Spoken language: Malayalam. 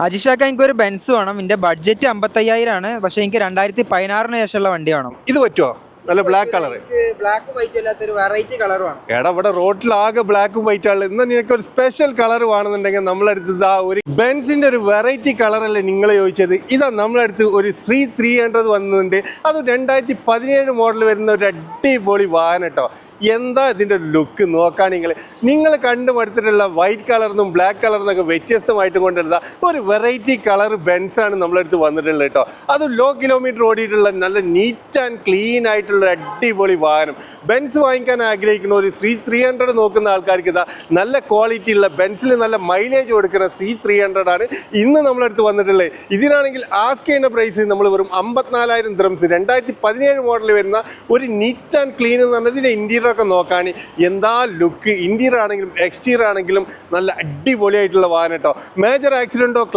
അജിഷാക്ക എനിക്കൊരു ബെൻസ് വേണം. എൻ്റെ ബഡ്ജറ്റ് 55,000 ആണ്. പക്ഷേ എനിക്ക് 2016 ശേഷമുള്ള വണ്ടി വേണം. ഇത് പറ്റുമോ? നല്ല ബ്ലാക്ക് കളർ, ബ്ലാക്ക് വൈറ്റ് അല്ലാത്തൊരു വെറൈറ്റി കളർ വേണം. എടാ ഇവിടെ റോഡിലാകെ ബ്ലാക്കും വൈറ്റ് ആണ്. ഇന്ന് നിനക്ക് ഒരു സ്പെഷ്യൽ കളർ വേണമെന്നുണ്ടെങ്കിൽ നമ്മളടുത്ത് ആ ഒരു ബെൻസിന്റെ ഒരു വെറൈറ്റി കളറല്ലേ നിങ്ങൾ ചോദിച്ചത്. ഇതാ നമ്മളടുത്ത് ഒരു ശ്രീ 300 വന്നിട്ടുണ്ട്. അത് 2017 മോഡൽ വരുന്ന ഒരു അടിപൊളി വാഹനം കേട്ടോ. എന്താ ഇതിൻ്റെ ഒരു ലുക്ക് നോക്കുകയാണെങ്കിൽ നിങ്ങൾ കണ്ടുമടുത്തിട്ടുള്ള വൈറ്റ് കളറിനും ബ്ലാക്ക് കളറിനൊക്കെ വ്യത്യസ്തമായിട്ട് കൊണ്ടുവരുന്ന ഒരു വെറൈറ്റി കളർ ബെൻസാണ് നമ്മളടുത്ത് വന്നിട്ടുള്ളത് കേട്ടോ. അത് ലോ കിലോമീറ്റർ ഓടിയിട്ടുള്ള നല്ല നീറ്റ് ആൻഡ് ക്ലീൻ ആയിട്ടുള്ള അടിപൊളി വാഹനം. ബെൻസ് വാങ്ങിക്കാൻ ആഗ്രഹിക്കുന്ന ഒരു ശ്രീ 300 നോക്കുന്ന ആൾക്കാർക്ക് ഇതാ നല്ല ക്വാളിറ്റി ഉള്ള ബെൻസിൽ നല്ല മൈലേജ് കൊടുക്കുന്ന ശ്രീ 300 ആണ് ഇന്ന് നമ്മളടുത്ത് വന്നിട്ടുള്ളത്. ഇതിനാണെങ്കിൽ ആസ്ക് ചെയ്യുന്ന പ്രൈസ് നമ്മൾ വെറും 54,000 ദിർഹംസ്. 2017 മോഡൽ വരുന്ന ഒരു നീറ്റ് ആൻഡ് ക്ലീൻ എന്ന് പറഞ്ഞാൽ ഇതിൻ്റെ ഇന്റീരിയർ ഒക്കെ നോക്കാൻ എന്താ ലുക്ക്. ഇന്റീരിയർ ആണെങ്കിലും എക്സ്റ്റീരിയർ ആണെങ്കിലും നല്ല അടിപൊളിയായിട്ടുള്ള വാഹനം കേട്ടോ. മേജർ ആക്സിഡന്റോ